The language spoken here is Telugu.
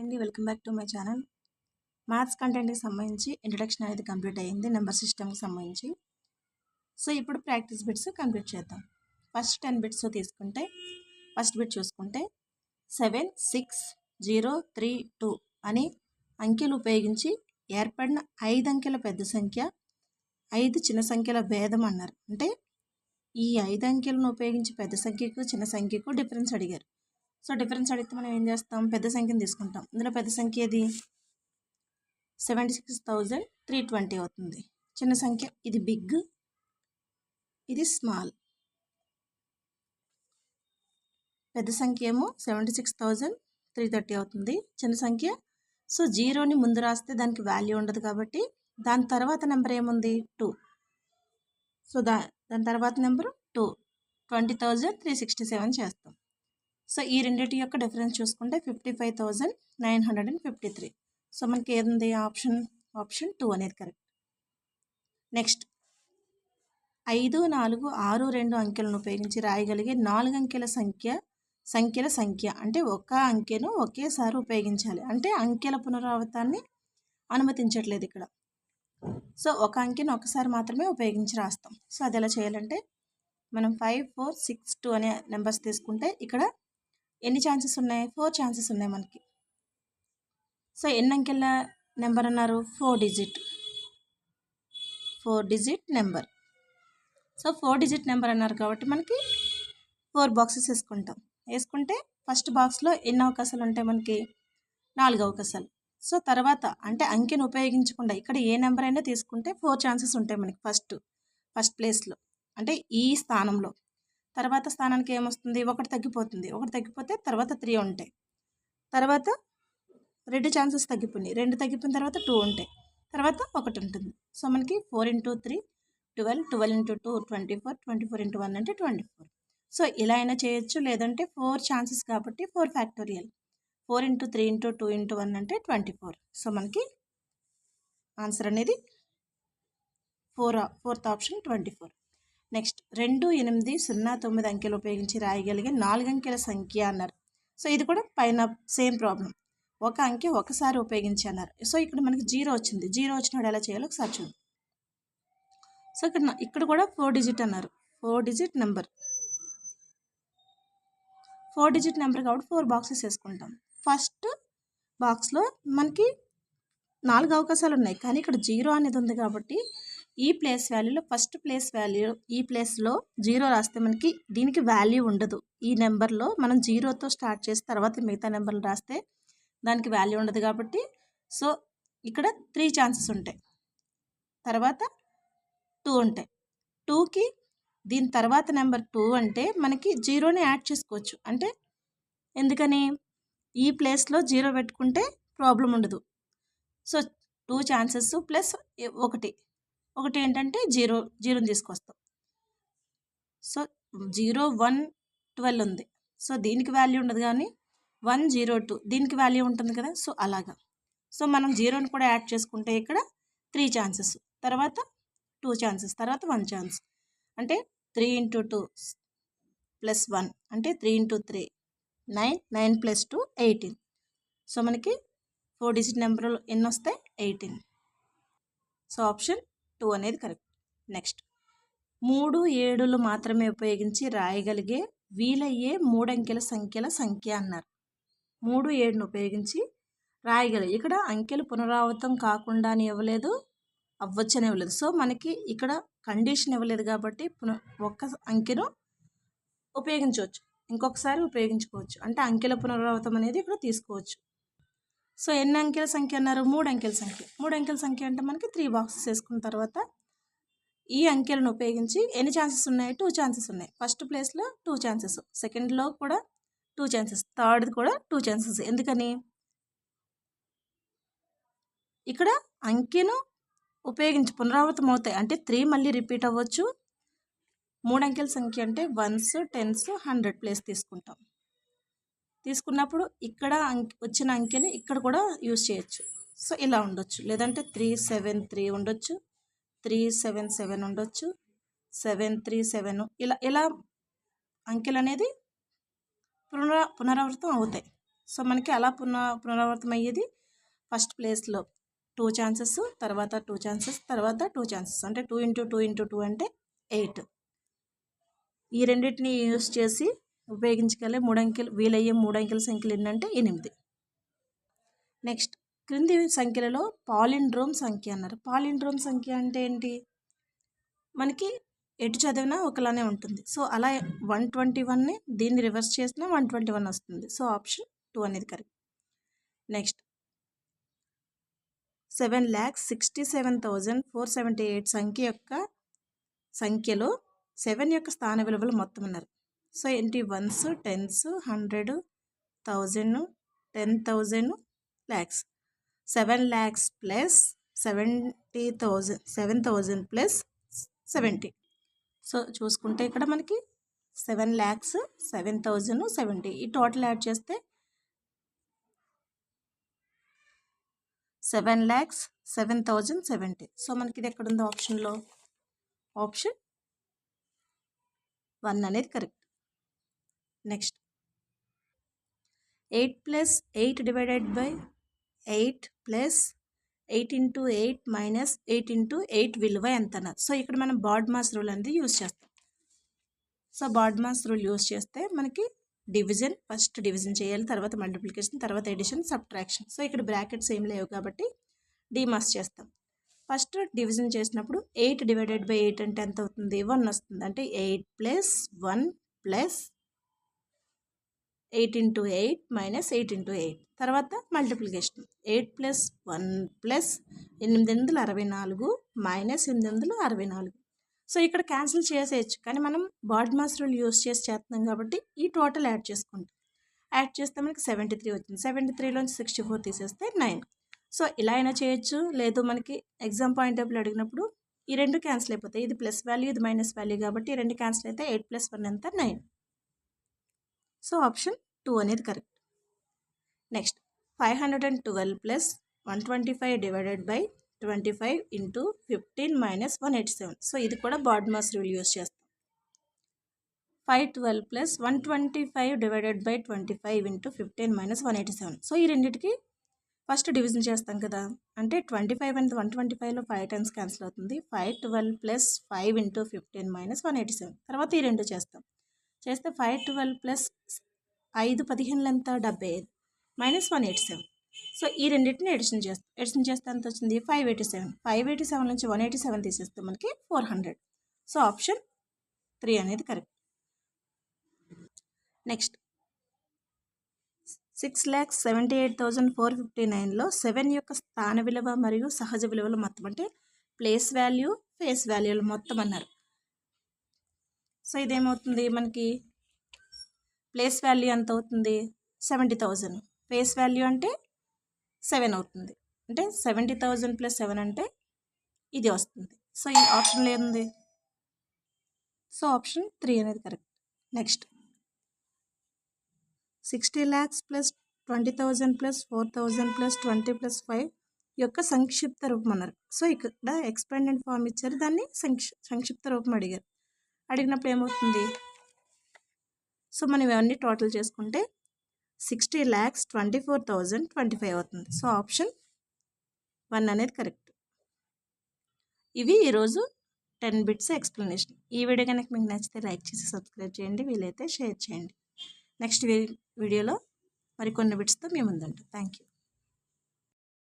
హాయ్ అండి, welcome back to my channel. Maths కంటెంట్కి సంబంధించి ఇంట్రడక్షన్ అనేది కంప్లీట్ అయ్యింది నెంబర్ సిస్టమ్కి సంబంధించి. సో ఇప్పుడు ప్రాక్టీస్ బిట్స్ కంప్లీట్ చేద్దాం. ఫస్ట్ 10 బిట్స్ తీసుకుంటే ఫస్ట్ బిట్ చూసుకుంటే 76032 అని అంకెలు ఉపయోగించి ఏర్పడిన 5 అంకెల పెద్ద సంఖ్య 5 చిన్న సంఖ్యల భేదం అన్నారు. అంటే ఈ 5 అంకెలను ఉపయోగించి పెద్ద సంఖ్యకు చిన్న సంఖ్యకు డిఫరెన్స్ అడిగారు. సో డిఫరెన్స్ అడిగితే మనం ఏం చేస్తాం, పెద్ద సంఖ్యను తీసుకుంటాం. ఇందులో పెద్ద సంఖ్య ఏది 76,320 అవుతుంది. చిన్న సంఖ్య ఇది బిగ్, ఇది స్మాల్. పెద్ద సంఖ్య ఏమో 76,330 అవుతుంది, చిన్న సంఖ్య. సో జీరోని ముందు రాస్తే దానికి వాల్యూ ఉండదు కాబట్టి దాని తర్వాత నెంబర్ ఏముంది 2. సో దాని తర్వాత నెంబరు 2, 20,367 చేస్తాం. సో ఈ రెండింటి యొక్క డిఫరెన్స్ చూసుకుంటే 55,953. సో మనకి ఏది ఆప్షన్ 2 అనేది కరెక్ట్. నెక్స్ట్ 5, 4, 6, 2 అంకెలను ఉపయోగించి రాయగలిగే 4 అంకెల సంఖ్యల సంఖ్య. అంటే ఒక అంకెను ఒకేసారి ఉపయోగించాలి, అంటే అంకెల పునరావృతాన్ని అనుమతించట్లేదు ఇక్కడ. సో ఒక అంకెను ఒకసారి మాత్రమే ఉపయోగించి రాస్తాం. సో అది ఎలా చేయాలంటే మనం 5, 4, 6, 2 అనే నెంబర్స్ తీసుకుంటే ఇక్కడ ఎన్ని ఛాన్సెస్ ఉన్నాయి, 4 ఛాన్సెస్ ఉన్నాయి మనకి. సో ఎన్ని అంకెల నెంబర్ అన్నారు, 4 digit number. So 4 digit number అన్నారు కాబట్టి మనకి 4 బాక్సెస్ వేసుకుంటే ఫస్ట్ బాక్స్లో ఎన్ని అవకాశాలు ఉంటాయి, మనకి 4 అవకాశాలు. సో తర్వాత అంటే అంకెను ఉపయోగించకుండా ఇక్కడ ఏ నెంబర్ అయినా తీసుకుంటే 4 ఛాన్సెస్ ఉంటాయి మనకి ఫస్ట్ ప్లేస్లో, అంటే ఈ స్థానంలో. తర్వాత స్థానానికి ఏమొస్తుంది, 1 తగ్గిపోతుంది. 1 తగ్గిపోతే తర్వాత 3 ఉంటాయి. తర్వాత 2 ఛాన్సెస్ తగ్గిపోయినాయి. 2 తగ్గిపోయిన తర్వాత 2 ఉంటాయి. తర్వాత 1 ఉంటుంది. సో మనకి 4 × 3 12, 12 × 2 24, 24 × 1 అంటే 24. సో ఇలా అయినా చేయొచ్చు, లేదంటే 4 ఛాన్సెస్ కాబట్టి 4 ఫ్యాక్టోరియల్. 4 × 3 × 2 × 1 అంటే 24. సో మనకి ఆన్సర్ అనేది 4th ఆప్షన్ 24. నెక్స్ట్ 2, 8, 0, 9 అంకెలు ఉపయోగించి రాయగలిగే 4 అంకెల సంఖ్య అన్నారు. సో ఇది కూడా పైన సేమ్ ప్రాబ్లం, ఒక అంకె ఒకసారి ఉపయోగించి అన్నారు. సో ఇక్కడ మనకి 0 వచ్చింది. 0 వచ్చినప్పుడు ఎలా చేయాలో ఒకసారి చూద్దాం. సో ఇక్కడ కూడా 4 డిజిట్ అన్నారు. 4 డిజిట్ నెంబర్. 4 డిజిట్ నెంబర్ కాబట్టి 4 బాక్సెస్ వేసుకుంటాం. ఫస్ట్ బాక్స్లో మనకి 4 అవకాశాలు ఉన్నాయి, కానీ ఇక్కడ 0 అనేది ఉంది కాబట్టి ఈ ప్లేస్ వాల్యూలో ఫస్ట్ ప్లేస్ వాల్యూ ఈ ప్లేస్లో 0 రాస్తే మనకి దీనికి వాల్యూ ఉండదు. ఈ నెంబర్లో మనం 0తో స్టార్ట్ చేసి తర్వాత మిగతా నెంబర్లు రాస్తే దానికి వాల్యూ ఉండదు కాబట్టి సో ఇక్కడ 3 ఛాన్సెస్ ఉంటాయి. తర్వాత 2 ఉంటాయి. 2కి దీని తర్వాత నెంబర్ 2 అంటే మనకి 0ని యాడ్ చేసుకోవచ్చు. అంటే ఎందుకని ఈ ప్లేస్లో 0 పెట్టుకుంటే ప్రాబ్లం ఉండదు. సో 2 ఛాన్సెస్ ప్లస్ 1 ఏంటంటే 0ని తీసుకొస్తాం. సో 0, 1, 12 ఉంది. సో దీనికి వాల్యూ ఉండదు, కానీ 1, 0, 2 దీనికి వాల్యూ ఉంటుంది కదా. సో అలాగా. సో మనం 0ని కూడా యాడ్ చేసుకుంటే ఇక్కడ 3 ఛాన్సెస్, తర్వాత 2 ఛాన్సెస్, తర్వాత 1 ఛాన్స్. అంటే 3 × 2 + 1 అంటే 3 × 3 9, 9 + 2 18. సో మనకి 4 డిజిట్ నెంబర్లు ఎన్ని వస్తాయి, 18. సో ఆప్షన్ 2 అనేది కరెక్ట్. నెక్స్ట్ 3, 7 మాత్రమే ఉపయోగించి రాయగలిగే వీలయ్యే 3 అంకెల సంఖ్య అన్నారు. 3, 7 ఉపయోగించి రాయగలిగే, ఇక్కడ అంకెలు పునరావృతం కాకుండా అని ఇవ్వలేదు, అవ్వచ్చని ఇవ్వలేదు. సో మనకి ఇక్కడ కండిషన్ ఇవ్వలేదు కాబట్టి ఒక్క అంకెను ఉపయోగించవచ్చు, ఇంకొకసారి ఉపయోగించుకోవచ్చు. అంటే అంకెల పునరావృతం అనేది ఇక్కడ తీసుకోవచ్చు. సో ఎన్ని అంకెల సంఖ్య అన్నారు, 3 అంకెల సంఖ్య. 3 అంకెల సంఖ్య అంటే మనకి 3 బాక్సెస్ వేసుకున్న తర్వాత ఈ అంకెలను ఉపయోగించి ఎన్ని ఛాన్సెస్ ఉన్నాయి, 2 ఛాన్సెస్ ఉన్నాయి. ఫస్ట్ ప్లేస్లో 2 ఛాన్సెస్, సెకండ్లో కూడా 2 ఛాన్సెస్, థర్డ్ కూడా 2 ఛాన్సెస్. ఎందుకని ఇక్కడ అంకెను ఉపయోగించి పునరావృతం అవుతాయి, అంటే 3 మళ్ళీ రిపీట్ అవ్వచ్చు. 3 అంకెల సంఖ్య అంటే 1s, 10s, 100 ప్లేస్ తీసుకున్నప్పుడు ఇక్కడ వచ్చిన అంకెని ఇక్కడ కూడా యూజ్ చేయొచ్చు. సో ఇలా ఉండొచ్చు, లేదంటే 373 ఉండొచ్చు, 377 ఉండొచ్చు, 737 ఇలా అంకెలు అనేది పునరావృతం అవుతాయి. సో మనకి అలా పునరావృతం అయ్యేది ఫస్ట్ ప్లేస్లో 2 ఛాన్సెస్, తర్వాత 2 ఛాన్సెస్, తర్వాత 2 ఛాన్సెస్, అంటే 2 ఇంటూ 2 ఇంటూ 2 అంటే 8. ఈ రెండింటిని యూస్ చేసి ఉపయోగించగల వీలయ్యే 3 అంకెల సంఖ్యలు ఏంటంటే 8. నెక్స్ట్ క్రింది సంఖ్యలలో పాలిండ్రోమ్ సంఖ్య అన్నారు. పాలిండ్రోమ్ సంఖ్య అంటే ఏంటి? మనకి ఎటు చదివినా ఒకలానే ఉంటుంది. సో అలా 121ని దీన్ని రివర్స్ చేసినా 121 వస్తుంది. సో ఆప్షన్ 2 అనేది కరెక్ట్. నెక్స్ట్ 7,67,478 సంఖ్యలో 7 యొక్క స్థాన విలువలు మొత్తం అన్నారు. సో ఏంటి? Ones, tens, 100, 1000, 10,000, lakhs. 7 lakhs plus 70,000, 7,000 plus 70. So చూసుకుంటే ఇక్కడ మనకి 7 lakhs, 7,000, 70 ఈ టోటల్ యాడ్ చేస్తే 7 lakhs, 7,000, 70. సో మనకి ఇది ఎక్కడ ఉంది ఆప్షన్లో? ఆప్షన్ 1 అనేది correct. Next 8 plus 8 divided by 8 plus 8 into 8 minus 8 into 8 విలువ ఎంత అన్నారు. సో ఇక్కడ మనం బాడ్మాస్ రూల్ అనేది యూజ్ చేస్తాం. సో బాడ్మాస్ రూల్ యూజ్ చేస్తే మనకి ఫస్ట్ డివిజన్ చేయాలి, తర్వాత మల్టిప్లికేషన్, తర్వాత ఎడిషన్, సబ్ట్రాక్షన్. సో ఇక్కడ బ్రాకెట్స్ ఏం లేవు కాబట్టి డిమాస్ చేస్తాం. ఫస్ట్ డివిజన్ చేసినప్పుడు 8 divided by 8 అంటే ఎంత అవుతుంది? 1 వస్తుంది. అంటే 8 plus 1 plus 8 into 8 minus 8 into 8. తర్వాత multiplication 8 plus 1 plus 864 minus 864. So ఇక్కడ క్యాన్సిల్ చేసేయచ్చు, కానీ మనం బాడ్మాస్ రూల్ యూస్ చేసి చేస్తున్నాం కాబట్టి ఈ టోటల్ యాడ్ చేసుకుంటాం. యాడ్ చేస్తే మనకి 73 వచ్చింది. 73లోంచి 64 తీసేస్తే 9. సో ఇలా అయినా చేయొచ్చు, లేదు మనకి ఎగ్జామ్ పాయింట్ ఆఫ్ వ్యూ అడిగినప్పుడు ఈ రెండు క్యాన్సిల్ అయిపోతాయి. ఇది ప్లస్ వాల్యూ, ఇది మైనస్ వాల్యూ కాబట్టి ఈ రెండు క్యాన్సిల్ అయితే 8 plus 1 ఎంత? 9. సో ఆప్షన్ 2 అనేది correct. Next 512 plus 125 divided by 25 into 15 minus 187. So ఇది కూడా బాడ్మాస్ రూల్ యూస్ చేస్తాం. 512 plus 125 divided by 25 into 15 minus 187. So ఈ రెండింటికి ఫస్ట్ డివిజన్ చేస్తాం కదా, అంటే 25 అనేది 125లో 5 టైమ్స్ క్యాన్సిల్ అవుతుంది. 512 plus 5 into 15 minus 187. తర్వాత ఈ రెండు చేస్తాం. చేస్తే 512 plus 5 15 ఎంత? 75 minus 187. సో ఈ రెండింటిని ఎడిషన్ చేస్తే ఎంత వచ్చింది? 587. 587 నుంచి 187 తీసేస్తే మనకి 400. సో ఆప్షన్ 3 అనేది కరెక్ట్. నెక్స్ట్ 6,78,459లో 7 యొక్క స్థాన విలువ మరియు సహజ విలువలు మొత్తం, అంటే ప్లేస్ వాల్యూ, ఫేస్ వాల్యూలు మొత్తం అన్నారు. సో ఇదేమవుతుంది? మనకి ప్లేస్ వాల్యూ ఎంత అవుతుంది? 70,000. ఫేస్ వాల్యూ అంటే 7 అవుతుంది. అంటే 70,000 plus 7 అంటే ఇది వస్తుంది. సో ఈ ఆప్షన్లో ఏముంది? సో ఆప్షన్ 3 అనేది correct. Next 60 lakhs plus 20,000 plus 4,000 plus 20 plus 5 యొక్క సంక్షిప్త రూపం అన్నారు. సో ఇక్కడ ఎక్స్పాండెడ్ ఫామ్ ఇచ్చారు, దాన్ని సంక్షిప్త రూపం అడిగినప్పుడు ఏమవుతుంది? సో మనం ఇవన్నీ టోటల్ చేసుకుంటే 60,24,025 అవుతుంది. సో ఆప్షన్ 1 అనేది కరెక్ట్. ఇవి ఈరోజు 10 బిట్స్ ఎక్స్ప్లెనేషన్. ఈ వీడియో కనుక మీకు నచ్చితే లైక్ చేసి సబ్స్క్రైబ్ చేయండి, వీలైతే షేర్ చేయండి. నెక్స్ట్ వీడియోలో మరికొన్ని బిట్స్తో మీ ముందుంటాం. Thank you.